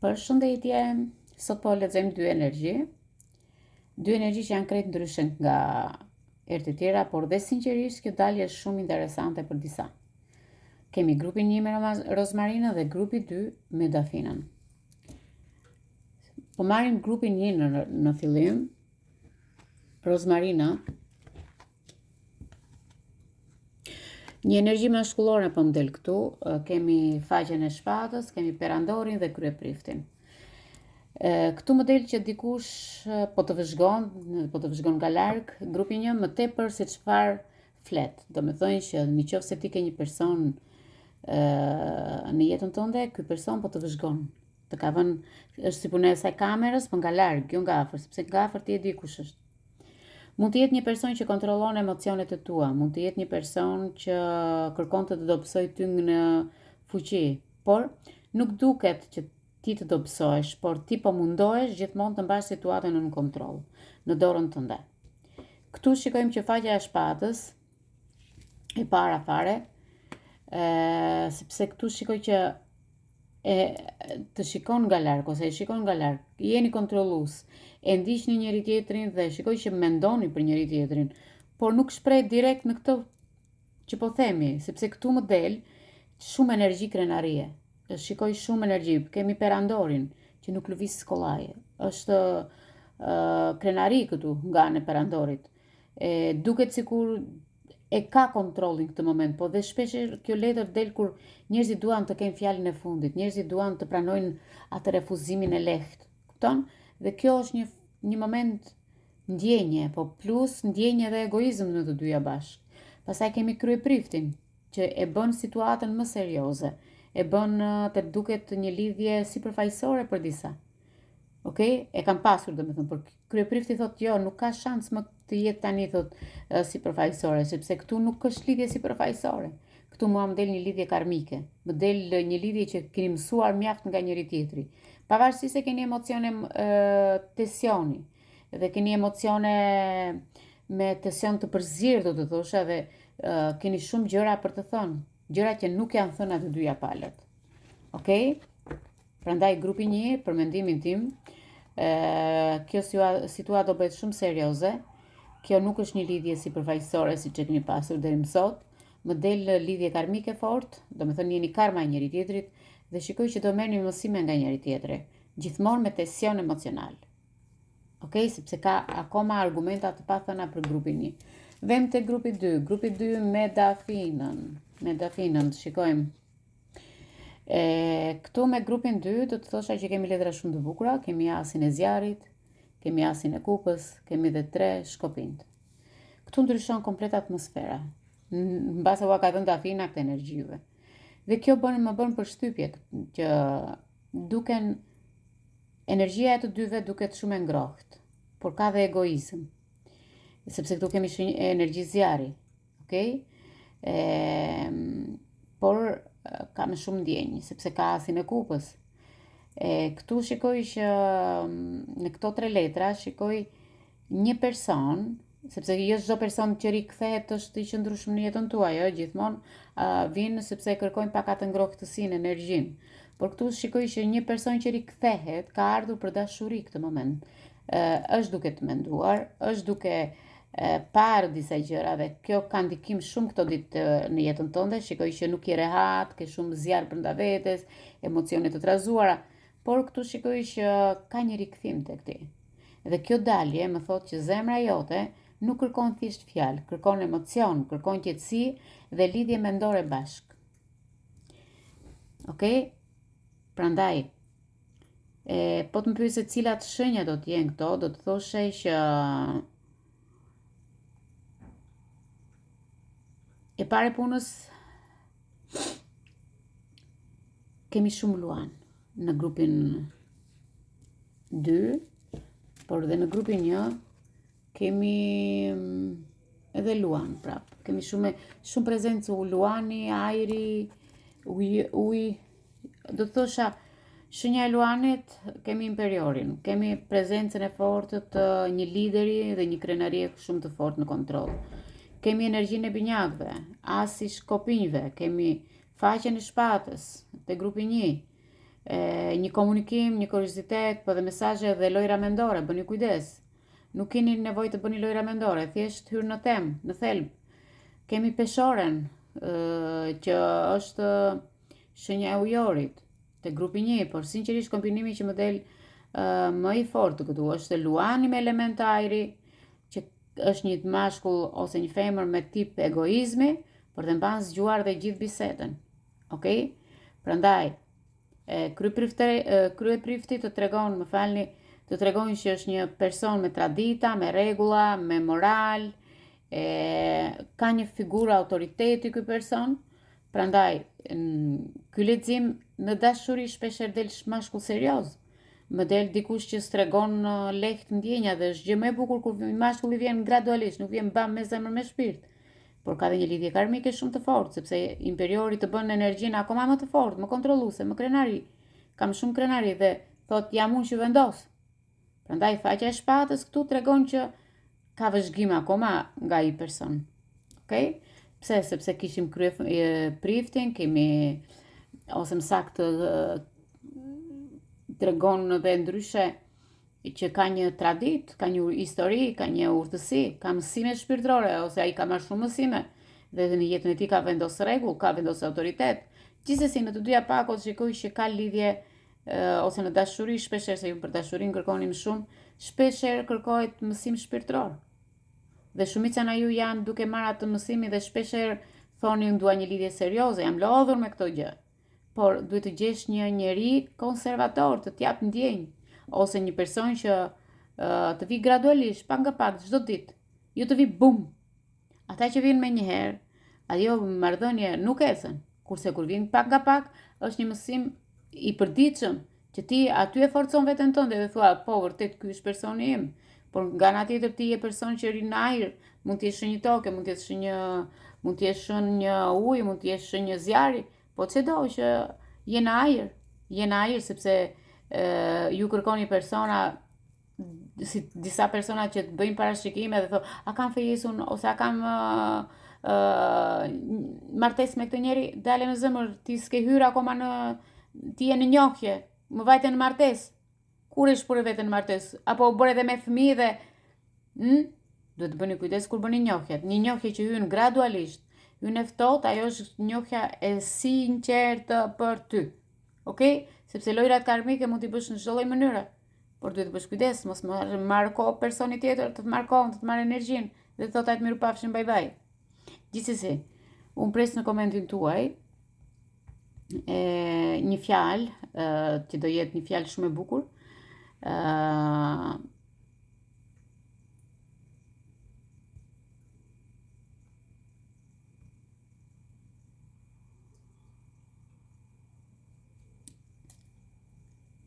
Përshëndetje, sot po lexojmë dy energji që janë krejt ndryshe nga herët e tjera, por dhe sinqerisht kjo dalje është shumë interesante për disa. Kemi grupin 1 me rozmarinën dhe grupi 2 me dafinën. Po marrim grupin 1 në fillim. Rozmarina. Një energji maskullore po më del këtu, kemi faqen e shpatës, kemi perandorin dhe kryepriftin. Këtu më del që dikush po të vëzhgon nga larg, grupi 1 më tepër se çfarë flet. Do me thënë që nëse ti ke një person në jetën tënde, ky person po të vëzhgon. Të ka vënë, është si puna e saj kamerës, po nga larg, jo nga afër, sepse nga afër ti e di kush është. Mund të jetë një person që kontrollon emocionet e tua, mund të jetë një person që kërkon të dobësoj ty në fuqi, por nuk duket që ti të dobësohesh, por ti po mundohesh gjithmonë të mbash situatën në kontroll, në dorën tënde. Këtu shikojmë që faqja e shpatës e para fare, sepse këtu shikoj që të shikon nga larg ose e shikon nga larg, jeni kontrollues, e ndiqni njëri tjetrin dhe shikoj që mendoni për njëri tjetrin, por nuk shpreh direkt në këtë që po themi, sepse këtu më del shumë energji krenarie. Shikoj shumë energji, kemi perandorin që nuk lëviz skollaje. Është krenari këtu nga anë e perandorit. Duket sikur e ka kontrollin këtë moment, po dhe shpesh kjo letër del kur njerëzit duan të kenë fjalën e fundit, njerëzit duan të pranojnë atë refuzimin e lehtë. Kupton? Dhe kjo është një moment ndjenje, po plus ndjenje dhe egoizëm në të dyja bashkë. Pastaj kemi kryepriftin, që e bën situatën më serioze, e bën të duket një lidhje sipërfaqësore për disa. Okej? E kam pasur, domethënë, por kryeprifti thotë jo, nuk ka shans më të jetë tani thotë sipërfaqësore, sepse këtu nuk është lidhje sipërfaqësore. Këtu mua më del një lidhje karmike, më del një lidhje që keni mësuar mjaft nga njëri tjetri. Pavarësisht se keni emocione tensioni dhe keni emocione me tension të përzierë, do të thosha, dhe keni shumë gjëra për të thënë, gjëra që nuk janë thënë atë dyja palët. Okej? Prandaj grupi 1, për mendimin tim, kjo situatë do bëhet shumë serioze. Kjo nuk është një lidhje sipërfaqësore siç e keni pasur deri më sot. Më del lidhje karmike fort, do me thënë jeni karma e njëri tjetrit dhe shikoj që do merrni mësime nga njëri tjetri, gjithmonë me tension emocional. Okej, sepse ka akoma argumenta të pathëna për grupin 1. Vem te grupi 2, grupi 2 me dafinën, shikojmë. Këtu me grupin 2 do të thosha që kemi letra shumë të bukura, kemi asin e zjarit, kemi asin e kupës, kemi dhe 3 shkopinjt. Këtu ndryshon komplet atmosfera, mbase ua ka dhënë dafina këtë energjive. Dhe kjo më bën përshtypje që duken energjia e të dyve duket shumë e ngrohtë, por ka dhe egoizëm. Sepse këtu kemi energji zjari, okay? Por ka më shumë ndjenjë, sepse ka asin e kupës. Këtu shikoj që në këto 3 letra shikoj një person, sepse jo çdo person që rikthehet është i qëndrueshëm në jetën tuaj, jo, gjithmonë vjen sepse kërkojnë pak atë ngrohtësinë, energjinë. Por këtu shikoj që një person që rikthehet ka ardhur për dashuri këtë moment. Është duke të menduar, është duke parë disa gjëra dhe kjo ka ndikim shumë këto ditë në jetën tënde. Shikoj që nuk je rehat, ke shumë zjarr brenda vetes, emocione të trazuara, por këtu shikoj që ka një rikthim tek ti. Dhe kjo dalje më thotë që zemra jote nuk kërkon thjesht fjalë, kërkon emocion, kërkon qetësi dhe lidhje mendore bashk. Okej? Prandaj, po të më pyet se cilat shenja do të jenë këto, do të thoshe që e pare punës kemi shumë luan në grupin 2, por dhe në grupin 1 kemi edhe luan prap. Kemi shumë prezencë luani, ajri, uji, do të thosha shenja e luanit kemi imperiorin, kemi prezencën e fortë të një lideri dhe një krenarie shumë të fortë në kontroll. Kemi energjinë e binjakëve, asi shkopinjve, kemi faqen e shpatës te grupi 1. një komunikim, një kuriozitet, po dhe mesazhe dhe lojra mendore, bëni kujdes. Nuk keni nevojë të bëni lojra mendore, thjesht hyrë në temë, në thelb. Kemi peshoren, që është shenja e ujorit, te grupi 1, por sinqerisht kombinimi që më del më i fortë këtu është luani me element ajri, që është një mashkull ose një femër me tip egoizmi, por dhe mban zgjuar dhe gjithë bisedën. Okej? Prandaj, kryeprifti të tregon, më falni, të tregon që është një person me tradita, me rregulla, me moral, ka një figurë autoriteti ky person. Prandaj, ky lexim në dashuri shpeshherë del mashkull serioz. Më del dikush që stregon lehtë ndjenja dhe është gjë më e bukur kur mashkulli vjen gradualisht, nuk vjen bam me zemër me shpirt. Por ka dhe një lidhje karmike shumë të fortë, sepse imperiori të bën energjinë akoma më të fortë, më kontrolluese, më krenari. Kam shumë krenari dhe thot jam unë që vendos. Prandaj faqja e shpatës këtu tregon që ka vëzhgim akoma nga ai person. Okej? Pse? Sepse kishim priftin, kemi ose më saktë tregon edhe ndryshe që ka një tradit, ka një histori, ka një urtësi, ka mësime shpirtërore, ose ai ka marrë shumë mësime, dhe në jetën e tij ka vendosur rregull, ka vendosur autoritet. Gjithsesi në të dyja pakot shikoj që ka lidhje ose në dashuri, shpeshherë se ju për dashurinë kërkonim shumë, shpeshherë kërkohet mësim shpirtëror. Dhe shumica nga ju janë duke marrë atë mësimin dhe shpeshherë thoni unë dua një lidhje serioze, jam lodhur me këtë gjë. Por duhet të gjesh një njeri konservator të t'jap ndjenjë, ose një person që të vi gradualisht, pak nga pak, çdo ditë, jo të vi bum. Ata që vinë me njëherë, ajo marrëdhënie nuk ecën, kurse kur vinë pak nga pak, është një mësim i përditshëm, që ti aty e forcon veten tënde dhe thua, po vërtet ky është personi im. Por nga ana tjetër ti je person që rin në ajër, mund të jesh një tokë, mund të jesh një ujë, mund të jesh një zjarri, po çdo që je në ajër, sepse ju kërkoni persona, si disa persona që të bëjnë parashikime dhe thonë, a kam fejesun, ose a kam martes me këtë njeri, dale në zemër, ti s'ke hyrë akoma ti je në njohje, më vajte në martes, kur e shpore vete në martes, apo bërë edhe me fëmijë dhe, duhet të bëni kujdes kur bëni njohjet, një njohje që hyn gradualisht, hyn e ftohtë, ajo është njohja e sinqertë për ty. Okej? Sepse lojrat karmike mund t'i bësh në çdo lloj mënyre, por duhet të bësh kujdes, mos marr kohë personi tjetër, të të marr kohën, të të marr energjinë, dhe të thotë atë mirupafshim, bye bye. Gjithsesi, unë pres në komentin tuaj një fjalë që do jetë një fjalë shumë e bukur.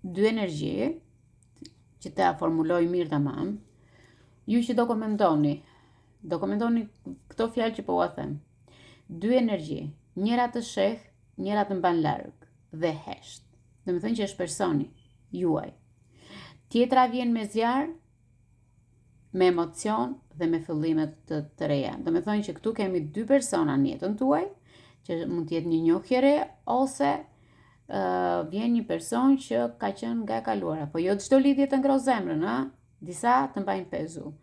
Dy energji, që ta formuloj mirë tamam, ju që do komentoni këto fjalë që po ua them. Dy energji, njëra të sheh, njëra të mban larg dhe hesht. Do të thënë që është personi juaj. Tjetra vjen me zjarr, me emocion dhe me fillime të reja. Do të thënë që këtu kemi dy persona në jetën tuaj, që mund të jetë një njohje re ose vjen një person që ka qenë nga e kaluara, po jo çdo lidhje të ngro zemrën, disa të mbajnë pezu.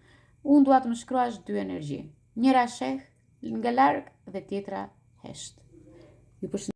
Unë dua të më shkruash dy energji. Njëra sheh nga larg dhe tjetra hesht.